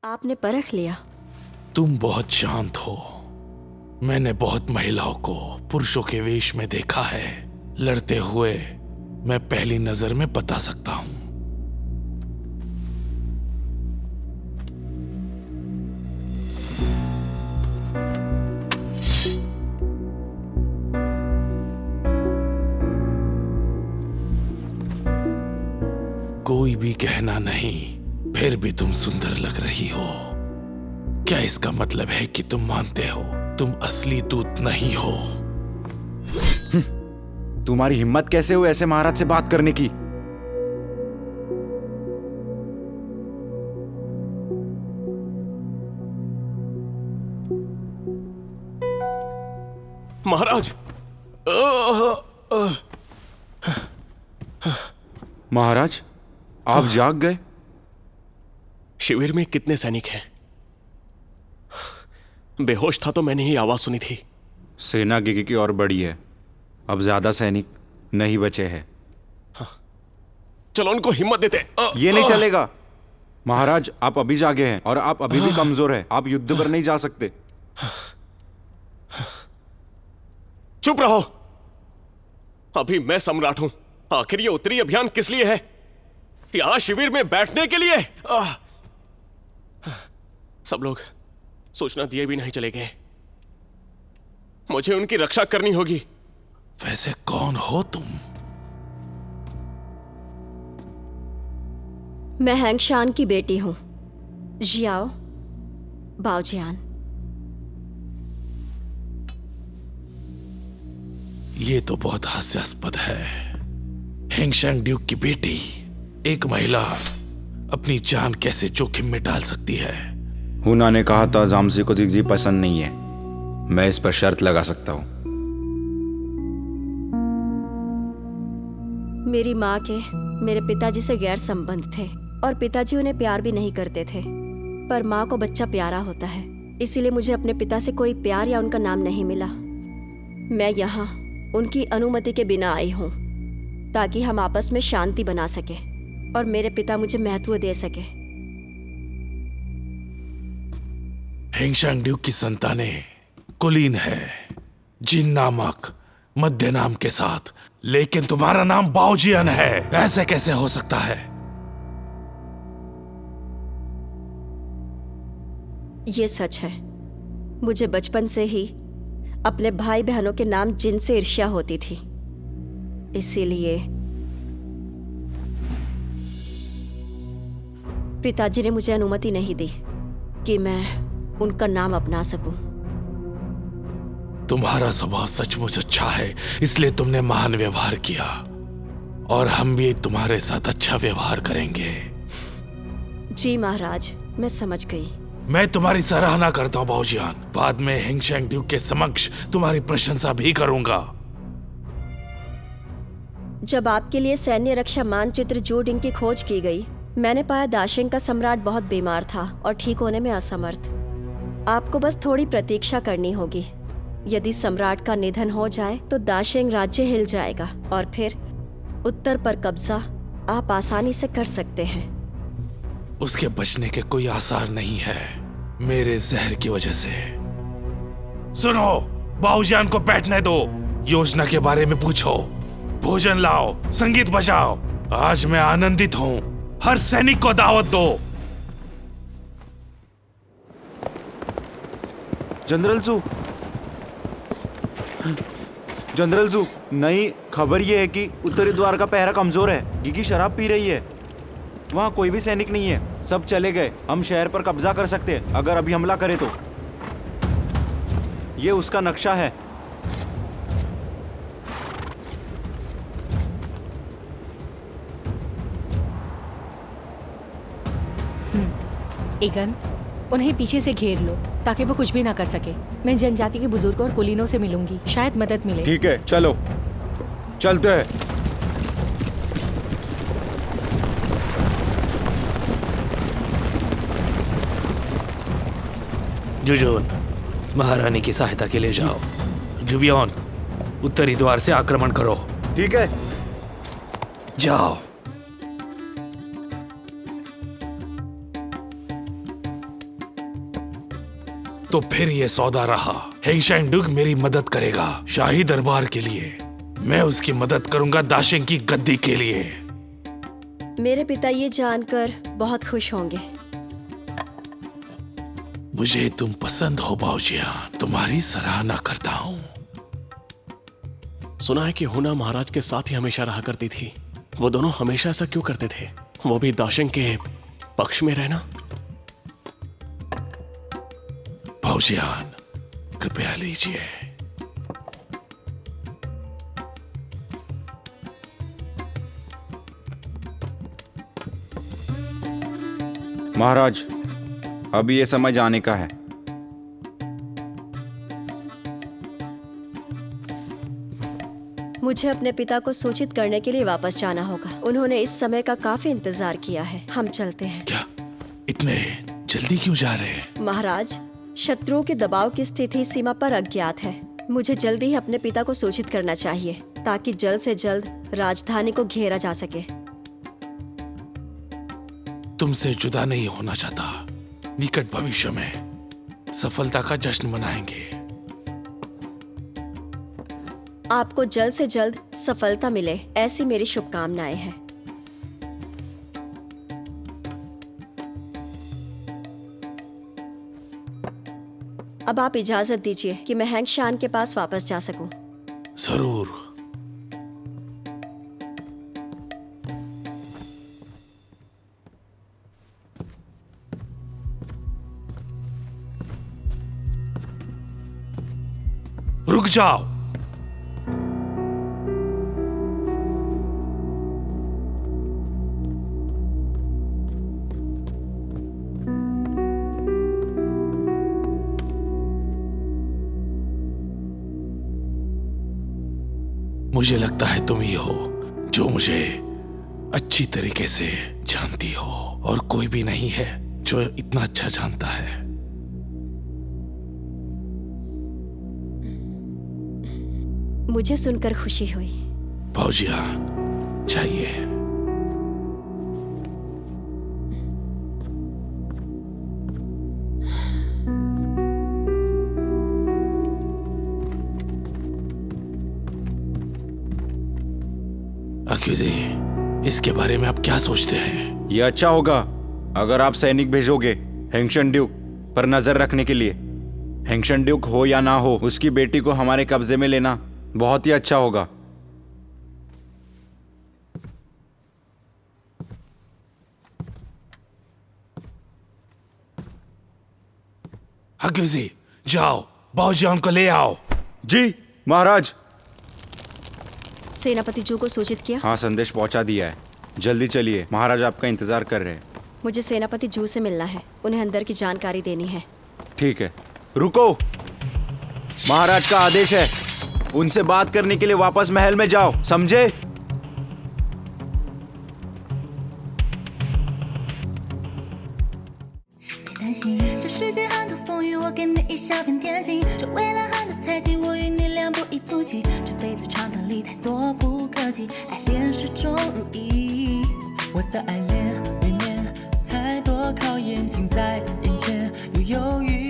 आपने परख लिया। तुम बहुत शांत हो। मैंने बहुत महिलाओं को पुरुषों के वेश में देखा है। लड़ते हुए मैं पहली नजर में बता सकता हूं। कोई भी कहना नहीं, फिर भी तुम सुंदर लग रही हो। क्या इसका मतलब है कि तुम मानते हो तुम असली दूत नहीं हो? तुम्हारी हिम्मत कैसे हुई ऐसे महाराज से बात करने की? महाराज। महाराज, आप जाग गए? शिविर में कितने सैनिक हैं? बेहोश था तो मैंने ही आवाज सुनी थी। सेना की और बड़ी है। अब ज्यादा सैनिक नहीं बचे हैं। चलो उनको हिम्मत देते। ये नहीं चलेगा महाराज, आप अभी जागे हैं और आप अभी भी कमजोर हैं। आप युद्ध पर नहीं जा सकते। चुप रहो। अभी मैं सम्राट हूं। आखिर ये उत्तरी अभियान किस लिए है? यहां शिविर में बैठने के लिए? सब लोग सूचना दिए भी नहीं चले गए। मुझे उनकी रक्षा करनी होगी। वैसे कौन हो तुम? मैं हैंगशान की बेटी हूं, जियाओ बाओजियान। ये तो बहुत हास्यास्पद है। हेंगशांग ड्यूक की बेटी, एक महिला अपनी जान कैसे जोखिम में डाल सकती है? हुना ने कहा था जामसी को जिगजी पसंद नहीं है। मैं इस पर शर्त लगा सकता हूं। मेरी माँ के मेरे पिताजी से गैर संबंध थे और पिताजी उन्हें प्यार भी नहीं करते थे। पर माँ को बच्चा प्यारा होता है, इसीलिए मुझे अपने पिता से कोई प्यार या उनका नाम नहीं मिला। मैं यहाँ उनकी अनुमति के बिना आई हूँ ताकि हम आपस में शांति बना सके और मेरे पिता मुझे महत्व दे सके। हेंगशांग ड्यूक की संतानें कुलीन है, जिन नामक मध्य नाम के साथ, लेकिन तुम्हारा नाम बाओजियन है। ऐसे कैसे हो सकता है? ये सच है। मुझे बचपन से ही अपने भाई बहनों के नाम जिन से ईर्ष्या होती थी, इसीलिए पिताजी ने मुझे अनुमति नहीं दी कि मैं उनका नाम अपना सकूं। तुम्हारा स्वभाव सचमुच अच्छा है, इसलिए तुमने महान व्यवहार किया और हम भी तुम्हारे साथ अच्छा व्यवहार करेंगे। जी महाराज, मैं समझ गई। मैं तुम्हारी सराहना करता हूँ बाओजियान। बाद में हेंगशांग ड्यूक के समक्ष तुम्हारी प्रशंसा भी करूंगा। जब आपके लिए सैन्य रक्षा मानचित्र जूडिंग की खोज की गई, मैंने पाया दाशिंग का सम्राट बहुत बीमार था और ठीक होने में असमर्थ। आपको बस थोड़ी प्रतीक्षा करनी होगी। यदि सम्राट का निधन हो जाए तो दाशिंग राज्य हिल जाएगा और फिर उत्तर पर कब्जा आप आसानी से कर सकते हैं। उसके बचने के कोई आसार नहीं है, मेरे जहर की वजह से। सुनो, बाओजियान को बैठने दो। योजना के बारे में पूछो, भोजन लाओ, संगीत बजाओ। आज मैं आनंदित हूं। हर सैनिक को दावत दो। जनरल जू, नई खबर ये है कि उत्तरी द्वार का पहरा कमजोर है। गिगी शराब पी रही है। वहाँ कोई भी सैनिक नहीं है, सब चले गए। हम शहर पर कब्जा कर सकते हैं अगर अभी हमला करें तो। ये उसका नक्शा है। ईगन, उन्हें पीछे से घेर लो ताकि वो कुछ भी ना कर सके। मैं जनजाति के बुजुर्गों और कुलीनों से मिलूंगी, शायद मदद मिले। ठीक है, चलो चलते हैं। जुजून, महारानी की सहायता के लिए जाओ। जुबियन, उत्तरी द्वार से आक्रमण करो। ठीक है, जाओ। तो फिर ये सौदा रहा। हेंगशान डुग मेरी मदद करेगा शाही दरबार के लिए, मैं उसकी मदद करूंगा दाशेंग की गद्दी के लिए। मेरे पिता ये जानकर बहुत खुश होंगे। मुझे तुम पसंद हो बाओजियान, तुम्हारी सराहना करता हूँ। सुना है कि हुना महाराज के साथ ही हमेशा रहा करती थी। वो दोनों हमेशा ऐसा क्यों करते थे? वो भी दाशेंग के पक्ष में रहना। बाओजियान कृपया लीजिए। महाराज, अभी ये समय जाने का है। मुझे अपने पिता को सूचित करने के लिए वापस जाना होगा। उन्होंने इस समय का काफी इंतजार किया है। हम चलते हैं। क्या इतने जल्दी क्यों जा रहे हैं? महाराज, शत्रुओं के दबाव की स्थिति सीमा पर अज्ञात है। मुझे जल्दी ही अपने पिता को सूचित करना चाहिए ताकि जल्द से जल्द राजधानी को घेरा जा सके। तुमसे जुदा नहीं होना चाहता। निकट भविष्य में सफलता का जश्न मनाएंगे। आपको जल्द से जल्द सफलता मिले, ऐसी मेरी शुभकामनाएं हैं। अब आप इजाजत दीजिए कि मैं हेंगशान के पास वापस जा सकूं। जरूर। रुक जाओ। मुझे लगता है तुम ही हो जो मुझे अच्छी तरीके से जानती हो, और कोई भी नहीं है जो इतना अच्छा जानता है। मुझे सुनकर खुशी हुई। बाओजियान चाहिए। अक्यूजी, इसके बारे में आप क्या सोचते हैं? ये अच्छा होगा अगर आप सैनिक भेजोगे हेंगशन ड्यूक पर नजर रखने के लिए। हेंगशन ड्यूक हो या ना हो, उसकी बेटी को हमारे कब्जे में लेना बहुत ही अच्छा होगा। अक्यूजी, जाओ बाओजियान को ले आओ। जी महाराज। सेनापति जू को सूचित किया? हाँ, संदेश पहुंचा दिया है। जल्दी चलिए, महाराज आपका इंतजार कर रहे हैं। मुझे सेनापति जू से मिलना है, उन्हें अंदर की जानकारी देनी है। ठीक है, रुको। महाराज का आदेश है, उनसे बात करने के लिए वापस महल में जाओ, समझे? 担心这世界很多风雨，我给你一小片天晴。这未来很多猜忌，我与你两不离不弃。这辈子长短里太多不可及，爱恋始终如一。我的爱恋里面太多考验近在眼前，又犹豫。